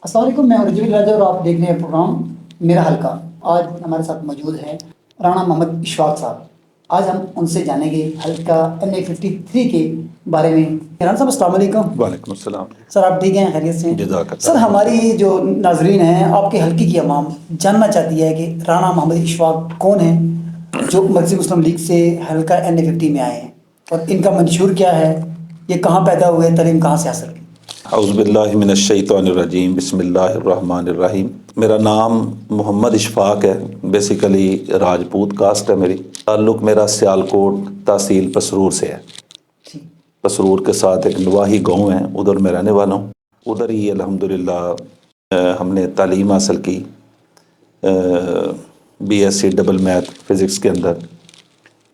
السلام علیکم، میں رجوی راجہ اور آپ دیکھ رہے ہیں پروگرام میرا حلقہ۔ آج ہمارے ساتھ موجود ہے رانا محمد اشفاق صاحب۔ آج ہم ان سے جانیں گے حلقہ NA53 کے بارے میں۔ رانا صاحب السلام علیکم۔ وعلیکم السلام سر آپ ٹھیک ہیں؟ خیریت سے؟ جزاک اللہ۔ سر ہماری جو ناظرین ہیں آپ کے حلقے کی عوام جاننا چاہتی ہے کہ رانا محمد اشفاق کون ہیں جو مرکزی مسلم لیگ سے حلقہ NA50 میں آئے ہیں، اور ان کا منشور کیا ہے، یہ کہاں پیدا ہوئے، تعلیم کہاں سے حاصل کی؟ اعوذ باللہ من الشیطان الرجیم، بسم اللہ الرحمن الرحیم۔ میرا نام محمد اشفاق ہے، بیسیکلی راجپوت کاسٹ ہے میری۔ تعلق میرا سیالکوٹ تحصیل پسرور سے ہے۔ پسرور کے ساتھ ایک نواحی گاؤں ہے، ادھر میں رہنے والا ہوں۔ ادھر ہی الحمدللہ ہم نے تعلیم حاصل کی، BSc ڈبل میتھ فزکس کے اندر۔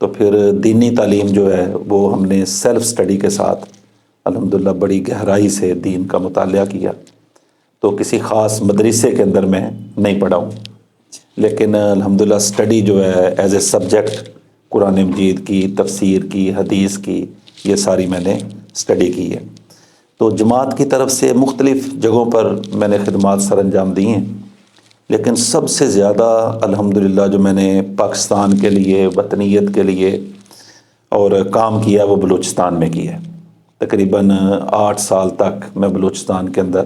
تو پھر دینی تعلیم جو ہے وہ ہم نے سیلف سٹڈی کے ساتھ الحمدللہ بڑی گہرائی سے دین کا مطالعہ کیا۔ تو کسی خاص مدرسے کے اندر میں نہیں پڑھا ہوں، لیکن الحمدللہ سٹڈی جو ہے ایز اے سبجیکٹ قرآن مجید کی، تفسیر کی، حدیث کی، یہ ساری میں نے سٹڈی کی ہے۔ تو جماعت کی طرف سے مختلف جگہوں پر میں نے خدمات سر انجام دی ہیں، لیکن سب سے زیادہ الحمدللہ جو میں نے پاکستان کے لیے، وطنیت کے لیے اور کام کیا وہ بلوچستان میں کیا ہے۔ تقریباً 8 سال تک میں بلوچستان کے اندر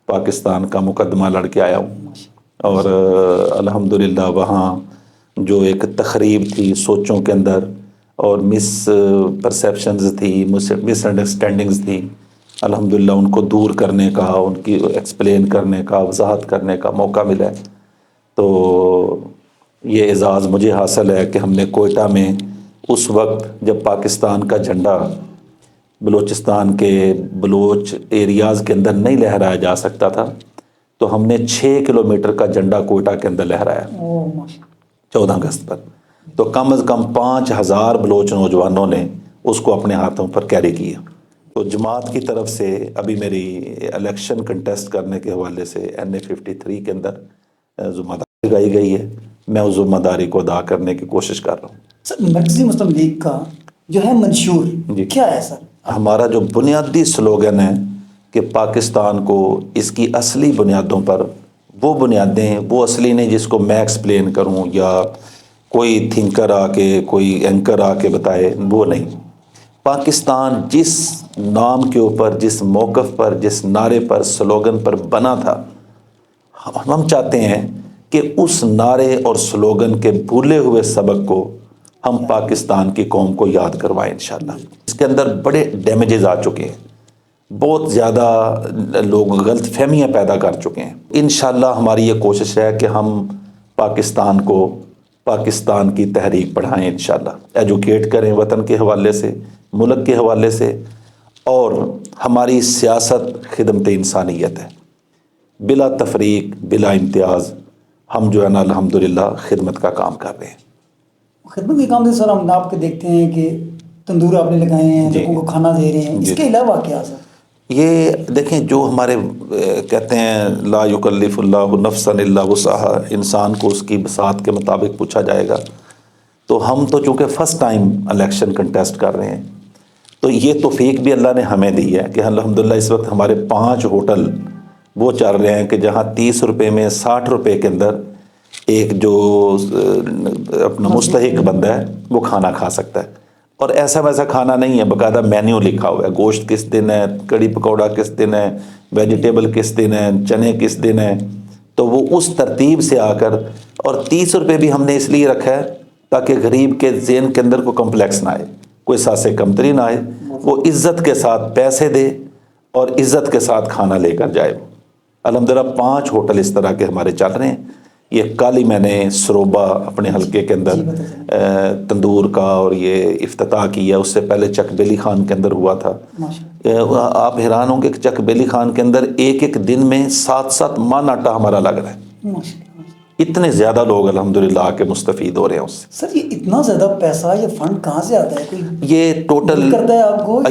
پاکستان کا مقدمہ لڑ کے آیا ہوں، اور الحمدللہ وہاں جو ایک تخریب تھی سوچوں کے اندر اور مس پرسیپشنز تھی، مس انڈرسٹینڈنگز تھی، الحمدللہ ان کو دور کرنے کا، ان کی ایکسپلین کرنے کا، وضاحت کرنے کا موقع ملا ہے۔ تو یہ اعزاز مجھے حاصل ہے کہ ہم نے کوئٹہ میں اس وقت جب پاکستان کا جھنڈا بلوچستان کے بلوچ ایریاز کے اندر نہیں لہرایا جا سکتا تھا، تو ہم نے 6 کلومیٹر کا جھنڈا کوئٹہ کے اندر لہرایا 14 اگست پر۔ تو کم از کم 5000 بلوچ نوجوانوں نے اس کو اپنے ہاتھوں پر کیری کیا۔ تو جماعت کی طرف سے ابھی میری الیکشن کنٹیسٹ کرنے کے حوالے سے NA53 کے اندر ذمہ داری لگائی گئی ہے، میں اس ذمہ داری کو ادا کرنے کی کوشش کر رہا ہوں۔ سر مرکزی مسلم لیگ کا جو ہے منشور کیا ہے سر؟ ہمارا جو بنیادی سلوگن ہے کہ پاکستان کو اس کی اصلی بنیادوں پر، وہ بنیادیں وہ اصلی نہیں جس کو میں ایکسپلین کروں یا کوئی تھنکر آ کے، کوئی اینکر آ کے بتائے، وہ نہیں۔ پاکستان جس نام کے اوپر، جس موقف پر، جس نعرے پر، سلوگن پر بنا تھا، ہم چاہتے ہیں کہ اس نعرے اور سلوگن کے بھولے ہوئے سبق کو ہم پاکستان کی قوم کو یاد کروائیں انشاءاللہ۔ اس کے اندر بڑے ڈیمیجز آ چکے ہیں، بہت زیادہ لوگ غلط فہمیاں پیدا کر چکے ہیں۔ انشاءاللہ ہماری یہ کوشش ہے کہ ہم پاکستان کو، پاکستان کی تحریک پڑھائیں انشاءاللہ، ایجوکیٹ کریں وطن کے حوالے سے، ملک کے حوالے سے، اور ہماری سیاست خدمت انسانیت ہے، بلا تفریق، بلا امتیاز ہم جو ہے نا الحمدللہ خدمت کا کام کر رہے ہیں۔ خدمت کے کام سے سر ہم آپ کے دیکھتے ہیں کہ تندور آپ نے لگائے ہیں، لوگوں کو کھانا دے رہے ہیں، اس کے علاوہ کیا سر؟ یہ دیکھیں، جو ہمارے کہتے ہیں لا یکلف اللہ نفسا الا وسعها، انسان کو اس کی بساط کے مطابق پوچھا جائے گا۔ تو ہم تو چونکہ فرسٹ ٹائم الیکشن کنٹیسٹ کر رہے ہیں، تو یہ توفیق بھی اللہ نے ہمیں دی ہے کہ الحمدللہ اس وقت ہمارے 5 ہوٹل وہ چل رہے ہیں کہ جہاں 30 روپے میں، 60 روپے کے اندر ایک جو اپنا مستحق بندہ ہے وہ کھانا کھا سکتا ہے۔ اور ایسا ویسا کھانا نہیں ہے، باقاعدہ مینیو لکھا ہوا ہے، گوشت کس دن ہے، کڑی پکوڑا کس دن ہے، ویجیٹیبل کس دن ہے، چنے کس دن ہے۔ تو وہ اس ترتیب سے آ کر، اور 30 روپے بھی ہم نے اس لیے رکھا ہے تاکہ غریب کے ذہن کے اندر کوئی کمپلیکس نہ آئے، کوئی ساسے کمتری نہ آئے، وہ عزت کے ساتھ پیسے دے اور عزت کے ساتھ کھانا لے کر جائے۔ الحمدللہ 5 ہوٹل اس طرح کے ہمارے چل رہے ہیں۔ یہ کل ہی میں نے سروبا اپنے حلقے کے اندر تندور کا اور یہ افتتاح کیا، اس سے پہلے چک بیلی خان کے اندر ہوا تھا۔ آپ حیران ہوں گے کہ چک بیلی خان کے اندر ایک دن میں 7 من آٹا ہمارا لگ رہا ہے۔ اتنے زیادہ لوگ الحمدللہ آ کے مستفید ہو رہے ہیں اس سے۔ سر یہ اتنا زیادہ پیسہ، یہ فنڈ کہاں سے آتا ہے؟ کوئی یہ ٹوٹل کرتا ہے آپ کو؟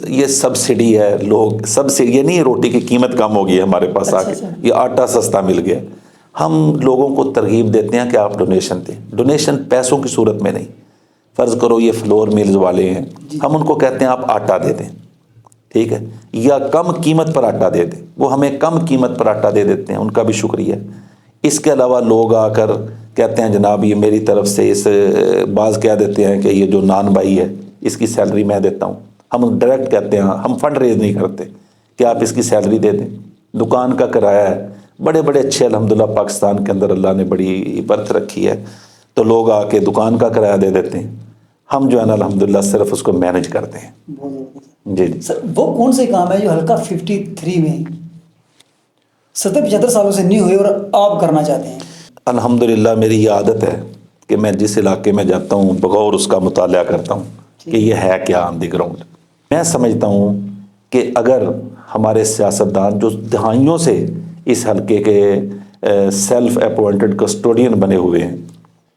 یہ سبسڈی ہے، لوگ سبسڈی، یہ نہیں روٹی کی قیمت کم ہو گئی ہے ہمارے پاس آ کے، یہ آٹا سستا مل گیا۔ ہم لوگوں کو ترغیب دیتے ہیں کہ آپ ڈونیشن دیں، ڈونیشن پیسوں کی صورت میں نہیں۔ فرض کرو یہ فلور میلز والے ہیں، ہم ان کو کہتے ہیں آپ آٹا دے دیں، ٹھیک ہے، یا کم قیمت پر آٹا دے دیں، وہ ہمیں کم قیمت پر آٹا دے دیتے ہیں، ان کا بھی شکریہ۔ اس کے علاوہ لوگ آ کر کہتے ہیں جناب یہ میری طرف سے اس بعض کہہ دیتے ہیں کہ یہ جو نان بھائی ہے اس کی سیلری میں دیتا ہوں، ہم ڈائریکٹ کہتے ہیں ہم فنڈ ریز نہیں کرتے کہ آپ اس کی سیلری دے دیں، دکان کا کرایہ ہے، بڑے بڑے اچھے الحمدللہ پاکستان کے اندر اللہ نے بڑی برت رکھی ہے، تو لوگ آ کے دکان کا کرایہ دے دیتے ہیں، ہم جو ہے نا الحمدللہ صرف اس کو مینج کرتے ہیں۔ بہت زبردست۔ جی جی سر وہ کون سے کام ہے جو حلقہ 53 میں 70-75 سالوں سے نہیں ہوئے اور آپ کرنا چاہتے ہیں؟ الحمدللہ میری یہ عادت ہے کہ میں جس علاقے میں جاتا ہوں بغور اس کا مطالعہ کرتا ہوں کہ یہ ہے کیا آن دی گراؤنڈ۔ میں سمجھتا ہوں کہ اگر ہمارے سیاستدان جو دہائیوں سے اس حلقے کے سیلف اپوائنٹڈ کسٹوڈین بنے ہوئے ہیں،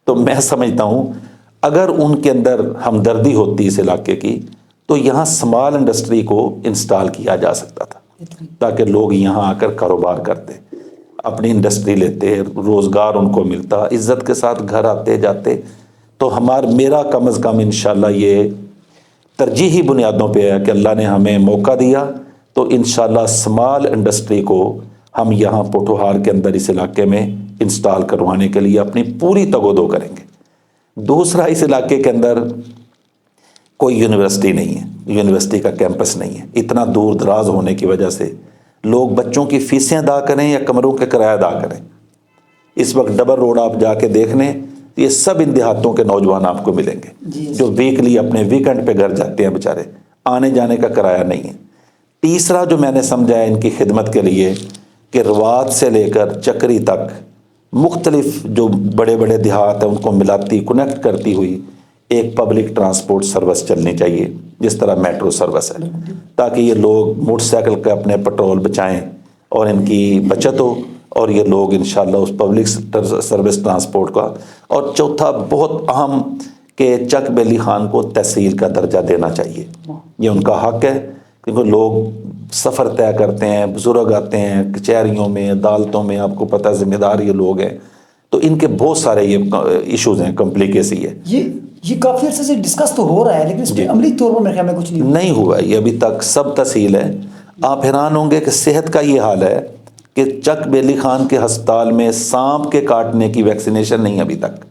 تو میں سمجھتا ہوں اگر ان کے اندر ہمدردی ہوتی اس علاقے کی تو یہاں سمال انڈسٹری کو انسٹال کیا جا سکتا تھا، تاکہ لوگ یہاں آ کر کاروبار کرتے، اپنی انڈسٹری لیتے، روزگار ان کو ملتا، عزت کے ساتھ گھر آتے جاتے۔ تو میرا کم از کم انشاءاللہ یہ ترجیحی بنیادوں پہ ہے کہ اللہ نے ہمیں موقع دیا تو انشاءاللہ سمال انڈسٹری کو ہم یہاں پوٹھوہار کے اندر اس علاقے میں انسٹال کروانے کے لیے اپنی پوری تگ و دو کریں گے۔ دوسرا، اس علاقے کے اندر کوئی یونیورسٹی نہیں ہے، یونیورسٹی کا کیمپس نہیں ہے، اتنا دور دراز ہونے کی وجہ سے لوگ بچوں کی فیسیں ادا کریں یا کمروں کے کرایہ ادا کریں۔ اس وقت ڈبل روڈ آپ جا کے دیکھ لیں، یہ سب ان دیہاتوں کے نوجوان آپ کو ملیں گے جو ویکلی اپنے ویکنڈ پہ گھر جاتے ہیں، بیچارے آنے جانے کا کرایہ نہیں ہے۔ تیسرا جو میں نے سمجھا ہے ان کی خدمت کے لیے کہ روات سے لے کر چکری تک مختلف جو بڑے بڑے دیہات ہیں ان کو ملاتی کنیکٹ کرتی ہوئی ایک پبلک ٹرانسپورٹ سروس چلنی چاہیے، جس طرح میٹرو سروس ہے، تاکہ یہ لوگ موٹر سائیکل کا اپنے پیٹرول بچائیں اور ان کی بچت ہو، اور یہ لوگ انشاءاللہ اس پبلک سروس ٹرانسپورٹ کا۔ اور چوتھا بہت اہم کہ چک بیلی خان کو تحصیل کا درجہ دینا چاہیے، یہ ان کا حق ہے، کیونکہ لوگ سفر طے کرتے ہیں، بزرگ آتے ہیں کچہریوں میں، عدالتوں میں، آپ کو پتہ ہے ذمہ دار یہ لوگ ہیں، تو ان کے بہت سارے یہ ایشوز ہیں، کمپلیکیسی ہے۔ یہ کافی عرصے سے ڈسکس تو ہو رہا ہے لیکن اس پہ عملی طور پر میرے خیال میں کچھ نہیں ہوا، یہ ابھی تک سب تحصیل ہے۔ آپ حیران ہوں گے کہ صحت کا یہ حال ہے کہ چک بیلی خان کے ہسپتال میں سانپ کے کاٹنے کی ویکسینیشن نہیں ابھی تک۔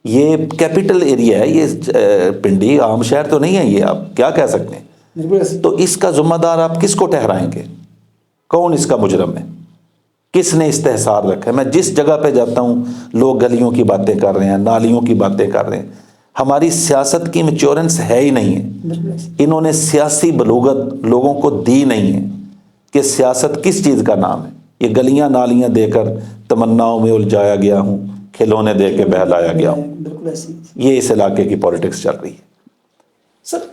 یہ کیپٹل ایریا ہے، یہ پنڈی عام شہر تو نہیں ہے، یہ آپ کیا کہہ سکتے ہیں؟ تو اس کا ذمہ دار آپ کس کو ٹھہرائیں گے؟ کون اس کا مجرم ہے؟ کس نے استحصال رکھا ہے؟ میں جس جگہ پہ جاتا ہوں لوگ گلیوں کی باتیں کر رہے ہیں، نالیوں کی باتیں کر رہے ہیں۔ ہماری سیاست کی میچورنس ہے ہی نہیں ہے، انہوں نے سیاسی بلوغت لوگوں کو دی نہیں ہے کہ سیاست کس چیز کا نام ہے۔ یہ گلیاں نالیاں دے کر تمناؤں میں الجھایا گیا ہوں، کھلونے دے کے بہلایا گیا ہوں، یہ اس علاقے کی پولیٹکس چل رہی ہے۔ سر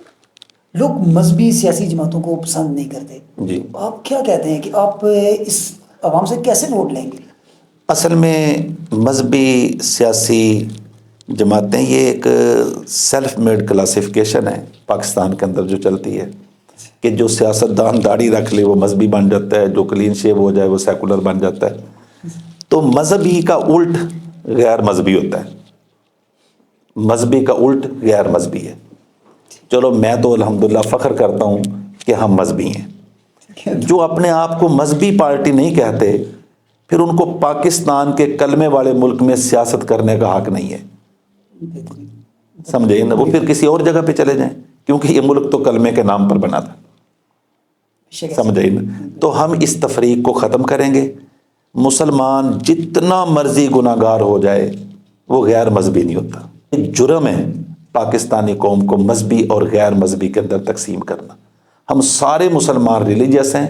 لوگ مذہبی سیاسی جماعتوں کو پسند نہیں کرتے، جی، آپ کیا کہتے ہیں کہ آپ اس عوام سے کیسے ووٹ لیں گے؟ اصل میں مذہبی سیاسی جماعتیں یہ ایک سیلف میڈ کلاسیفیکیشن ہے پاکستان کے اندر جو چلتی ہے کہ جو سیاستدان داڑھی رکھ لے وہ مذہبی بن جاتا ہے، جو کلین شیو ہو جائے وہ سیکولر بن جاتا ہے۔ تو مذہبی کا الٹ غیر مذہبی ہوتا ہے، مذہبی کا الٹ غیر مذہبی ہے۔ چلو میں تو الحمدللہ فخر کرتا ہوں کہ ہم مذہبی ہیں۔ جو اپنے آپ کو مذہبی پارٹی نہیں کہتے پھر ان کو پاکستان کے کلمے والے ملک میں سیاست کرنے کا حق نہیں ہے، سمجھے نا؟ وہ پھر کسی اور جگہ پہ چلے جائیں، کیونکہ یہ ملک تو کلمے کے نام پر بنا تھا، سمجھے نا؟ تو ہم اس تفریق کو ختم کریں گے۔ مسلمان جتنا مرضی گناہگار ہو جائے وہ غیر مذہبی نہیں ہوتا۔ جرم ہے پاکستانی قوم کو مذہبی اور غیر مذہبی کے اندر تقسیم کرنا۔ ہم سارے مسلمان ریلیجیس ہیں،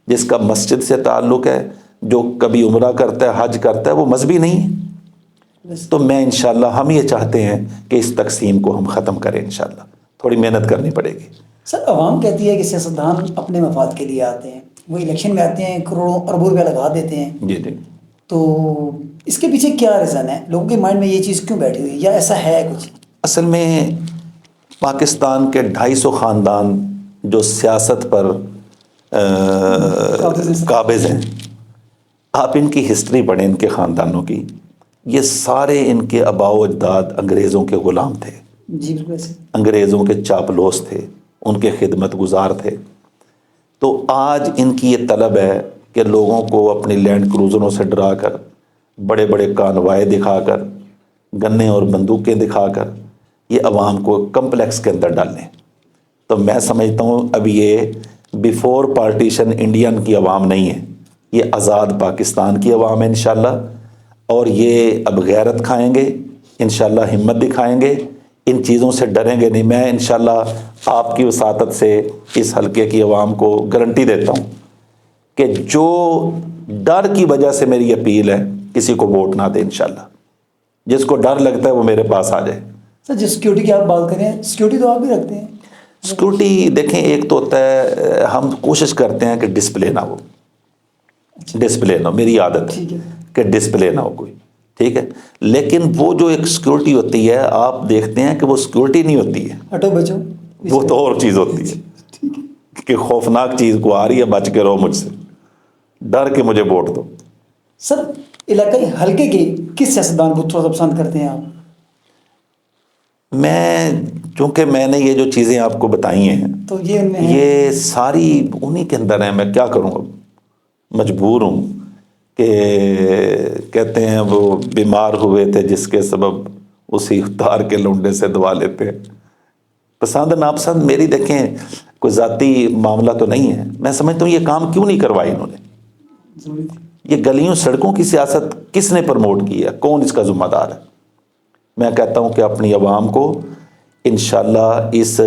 جس کا مسجد سے تعلق ہے، جو کبھی عمرہ کرتا ہے، حج کرتا ہے، وہ مذہبی نہیں ہے۔ تو میں انشاءاللہ ہم یہ چاہتے ہیں کہ اس تقسیم کو ہم ختم کریں، انشاءاللہ تھوڑی محنت کرنی پڑے گی۔ سر عوام کہتی ہے کہ سیاستدان اپنے مفاد کے لیے آتے ہیں، وہ الیکشن میں آتے ہیں، کروڑوں اربوں روپیہ لگا دیتے ہیں، جی جی، تو اس کے پیچھے کیا ریزن ہے؟ لوگوں کے مائنڈ میں یہ چیز کیوں بیٹھی ہوئی ہے، یا ایسا ہے کچھ؟ اصل میں پاکستان کے 250 خاندان جو سیاست پر قابض ہیں، آپ ان کی ہسٹری پڑھیں، ان کے خاندانوں کی، یہ سارے ان کے آباء و اجداد انگریزوں کے غلام تھے، جی بالکل ایسے۔ انگریزوں کے چاپلوس تھے، ان کے خدمت گزار تھے. تو آج ان کی یہ طلب ہے کہ لوگوں کو اپنی لینڈ کروزروں سے ڈرا کر، بڑے بڑے کانوائے دکھا کر، گنے اور بندوقیں دکھا کر یہ عوام کو کمپلیکس کے اندر ڈالیں. تو میں سمجھتا ہوں اب یہ بیفور پارٹیشن انڈین کی عوام نہیں ہے، یہ آزاد پاکستان کی عوام ہے انشاءاللہ. اور یہ اب غیرت کھائیں گے انشاءاللہ، ہمت دکھائیں گے، ان چیزوں سے ڈریں گے نہیں. میں انشاءاللہ آپ کی وساطت سے اس حلقے کی عوام کو گارنٹی دیتا ہوں کہ جو ڈر کی وجہ سے میری اپیل ہے، کسی کو ووٹ نہ دے انشاءاللہ. جس کو ڈر لگتا ہے وہ میرے پاس آ جائے. سر جس سیکیورٹی کی آپ بات کریں، سیکیورٹی تو آپ بھی رکھتے ہیں. سیکورٹی دیکھیں، ایک تو ہوتا ہے ہم کوشش کرتے ہیں کہ ڈسپلے نہ ہو، ڈسپلے نہ ہو، میری عادت ہے ٹھیک ہے. کہ ڈسپلے نہ ہو کوئی، ٹھیک ہے. لیکن وہ جو ایک سیکورٹی ہوتی ہے، آپ دیکھتے ہیں کہ وہ سیکورٹی نہیں ہوتی ہے، ہٹو بچو. وہ تو اور چیز ہوتی ہے کہ خوفناک چیز کو آ رہی ہے، بچ کے رہو مجھ سے، ڈر کے مجھے ووٹ دو. سر علاقائی حلقے کے کس سیاستدان کو تھوڑا سا پسند کرتے ہیں آپ؟ میں چونکہ میں نے یہ جو چیزیں آپ کو بتائی ہیں تو یہ ان میں ہے. یہ ساری انہی کے اندر ہیں. میں کیا کروں، اب مجبور ہوں کہ کہتے ہیں وہ بیمار ہوئے تھے جس کے سبب اسی اتار کے لونڈے سے دوا لیتے ہیں. پسند ناپسند میری دیکھیں کوئی ذاتی معاملہ تو نہیں ہے. میں سمجھتا ہوں یہ کام کیوں نہیں کروائی انہوں نے. ضروری تھی. یہ گلیوں سڑکوں کی سیاست کس نے پروموٹ کی ہے، کون اس کا ذمہ دار ہے. میں کہتا ہوں کہ اپنی عوام کو انشاءاللہ اس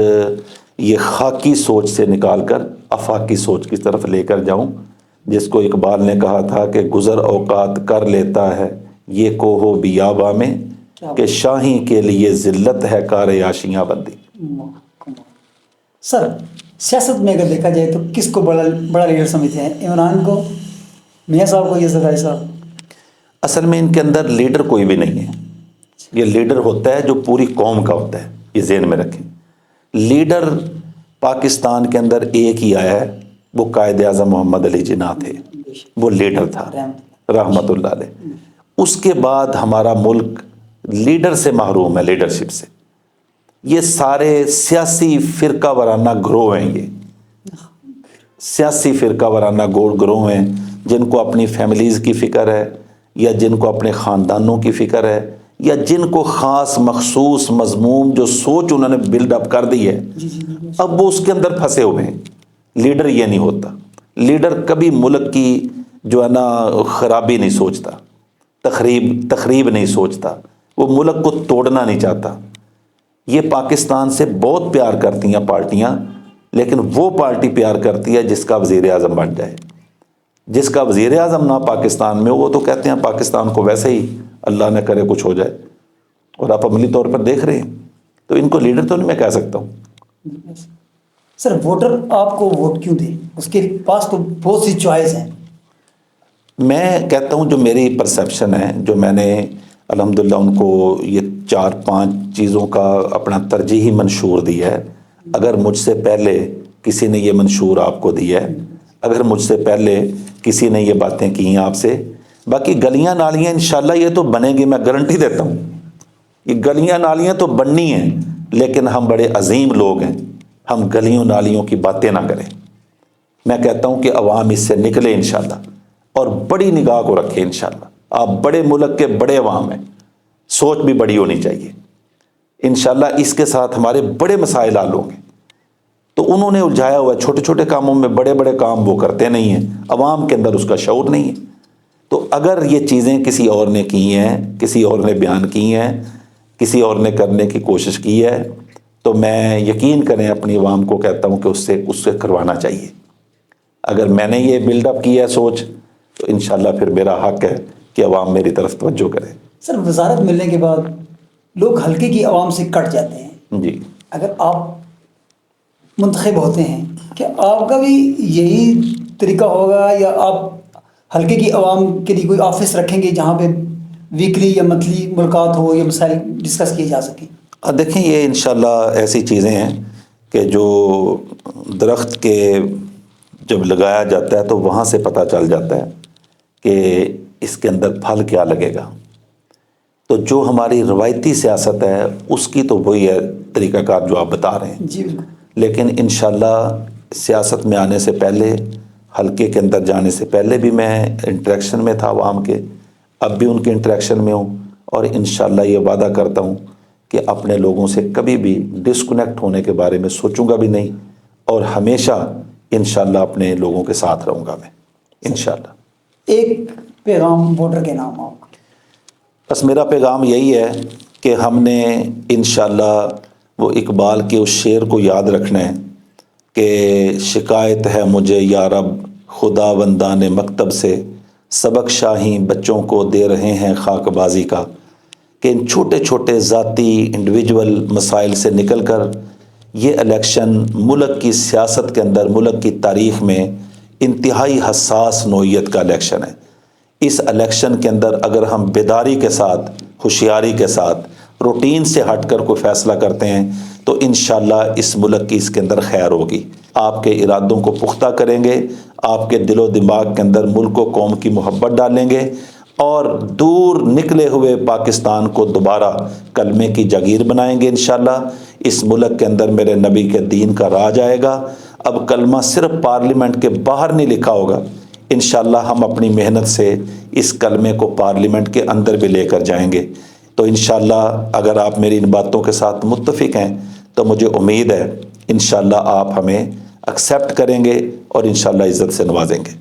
یہ خاکی سوچ سے نکال کر آفاقی سوچ کی طرف لے کر جاؤں، جس کو اقبال نے کہا تھا کہ گزر اوقات کر لیتا ہے یہ کوہو بیاباں میں، کہ شاہی کے لیے ذلت ہے کار عاشیاں بندی. سر سیاست میں اگر دیکھا جائے تو کس کو بڑا لیڈر سمجھتے ہیں؟ عمران کو، میاں صاحب کو، یا زرداری صاحب؟ اصل میں ان کے اندر لیڈر کوئی بھی نہیں ہے. یہ لیڈر ہوتا ہے جو پوری قوم کا ہوتا ہے، یہ ذہن میں رکھیں. لیڈر پاکستان کے اندر ایک ہی آیا ہے، وہ قائد اعظم محمد علی جناح تھے، وہ لیڈر تھا رحمت اللہ علیہ. اس کے بعد ہمارا ملک لیڈر سے محروم ہے، لیڈرشپ سے. یہ سارے سیاسی فرقہ وارانہ گروہ ہیں، یہ سیاسی فرقہ وارانہ گروہ ہیں جن کو اپنی فیملیز کی فکر ہے، یا جن کو اپنے خاندانوں کی فکر ہے، یا جن کو خاص مخصوص مضمون جو سوچ انہوں نے بلڈ اپ کر دی ہے، اب وہ اس کے اندر پھنسے ہوئے ہیں. لیڈر یہ نہیں ہوتا. لیڈر کبھی ملک کی جو ہے نا خرابی نہیں سوچتا، تخریب نہیں سوچتا، وہ ملک کو توڑنا نہیں چاہتا. یہ پاکستان سے بہت پیار کرتی ہیں پارٹیاں، لیکن وہ پارٹی پیار کرتی ہے جس کا وزیر اعظم بن جائے. جس کا وزیر اعظم نہ پاکستان میں، وہ تو کہتے ہیں پاکستان کو ویسے ہی اللہ نہ کرے کچھ ہو جائے. اور آپ عملی طور پر دیکھ رہے ہیں، تو ان کو لیڈر تو نہیں میں کہہ سکتا ہوں. سر ووٹر آپ کو ووٹ کیوں دے؟ اس کے پاس تو بہت سی چوائس ہیں. میں کہتا ہوں جو میری پرسیپشن ہے، جو میں نے الحمدللہ ان کو یہ 4-5 چیزوں کا اپنا ترجیحی منشور دیا ہے. اگر مجھ سے پہلے کسی نے یہ منشور آپ کو دیا ہے، اگر مجھ سے پہلے کسی نے یہ باتیں کی ہیں آپ سے، باقی گلیاں نالیاں انشاءاللہ یہ تو بنیں گی، میں گارنٹی دیتا ہوں. یہ گلیاں نالیاں تو بننی ہیں، لیکن ہم بڑے عظیم لوگ ہیں، ہم گلیوں نالیوں کی باتیں نہ کریں. میں کہتا ہوں کہ عوام اس سے نکلے انشاءاللہ، اور بڑی نگاہ کو رکھے انشاءاللہ. آپ بڑے ملک کے بڑے عوام ہیں، سوچ بھی بڑی ہونی چاہیے. انشاءاللہ اس کے ساتھ ہمارے بڑے مسائل حل ہوں گے. تو انہوں نے الجھایا ہوا ہے چھوٹے چھوٹے کاموں میں، بڑے بڑے کام وہ کرتے نہیں ہیں، عوام کے اندر اس کا شعور نہیں ہے. تو اگر یہ چیزیں کسی اور نے کی ہیں، کسی اور نے بیان کی ہیں، کسی اور نے کرنے کی کوشش کی ہے، تو میں یقین کریں اپنی عوام کو کہتا ہوں کہ اس سے کروانا چاہیے. اگر میں نے یہ بلڈ اپ کیا ہے سوچ، تو انشاءاللہ پھر میرا حق ہے کہ عوام میری طرف توجہ کرے. سر وزارت ملنے کے بعد لوگ حلقے کی عوام سے کٹ جاتے ہیں. جی، اگر آپ منتخب ہوتے ہیں، کہ آپ کا بھی یہی طریقہ ہوگا، یا آپ حلقے کی عوام کے لیے کوئی آفس رکھیں گے جہاں پہ ویکلی یا منتھلی ملاقات ہو یا مسائل ڈسکس کیے جا سکیں؟ دیکھیں یہ انشاءاللہ ایسی چیزیں ہیں کہ جو درخت کے جب لگایا جاتا ہے تو وہاں سے پتہ چل جاتا ہے کہ اس کے اندر پھل کیا لگے گا. تو جو ہماری روایتی سیاست ہے اس کی تو وہی ہے طریقہ کار جو آپ بتا رہے ہیں. جی بالکل. لیکن انشاءاللہ سیاست میں آنے سے پہلے، حلقے کے اندر جانے سے پہلے بھی میں انٹریکشن میں تھا عوام کے، اب بھی ان کے انٹریکشن میں ہوں، اور انشاءاللہ یہ وعدہ کرتا ہوں کہ اپنے لوگوں سے کبھی بھی ڈسکنیکٹ ہونے کے بارے میں سوچوں گا بھی نہیں، اور ہمیشہ انشاءاللہ اپنے لوگوں کے ساتھ رہوں گا میں انشاءاللہ۔ ایک پیغام ووٹر کے نام آپ کا۔ بس میرا پیغام یہی ہے کہ ہم نے انشاءاللہ وہ اقبال کے اس شعر کو یاد رکھنا ہے کہ شکایت ہے مجھے یا رب خدا وندان مکتب سے، سبق شاہی بچوں کو دے رہے ہیں خاک بازی کا، کہ ان چھوٹے چھوٹے ذاتی انڈیویجول مسائل سے نکل کر یہ الیکشن ملک کی سیاست کے اندر، ملک کی تاریخ میں انتہائی حساس نوعیت کا الیکشن ہے۔ اس الیکشن کے اندر اگر ہم بیداری کے ساتھ، ہوشیاری کے ساتھ، روٹین سے ہٹ کر کوئی فیصلہ کرتے ہیں تو انشاءاللہ اس ملک کی اس کے اندر خیر ہوگی۔ آپ کے ارادوں کو پختہ کریں گے، آپ کے دل و دماغ کے اندر ملک و قوم کی محبت ڈالیں گے، اور دور نکلے ہوئے پاکستان کو دوبارہ کلمے کی جاگیر بنائیں گے انشاءاللہ۔ اس ملک کے اندر میرے نبی کے دین کا راج آئے گا۔ اب کلمہ صرف پارلیمنٹ کے باہر نہیں لکھا ہوگا، انشاءاللہ ہم اپنی محنت سے اس کلمے کو پارلیمنٹ کے اندر بھی لے کر جائیں گے۔ تو انشاءاللہ اگر آپ میری ان باتوں کے ساتھ متفق ہیں تو مجھے امید ہے انشاءاللہ آپ ہمیں ایکسیپٹ کریں گے اور انشاءاللہ عزت سے نوازیں گے۔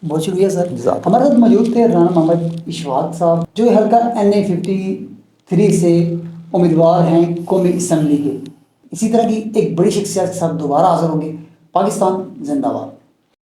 بہت شکریہ سر۔ ہمارے ساتھ موجود تھے رانا محمد اشفاق صاحب، جو حلقہ NA53 سے امیدوار ہیں قومی اسمبلی کے۔ اسی طرح کی ایک بڑی شخصیت کے ساتھ دوبارہ حاضر ہوں گے۔ پاکستان زندہ باد۔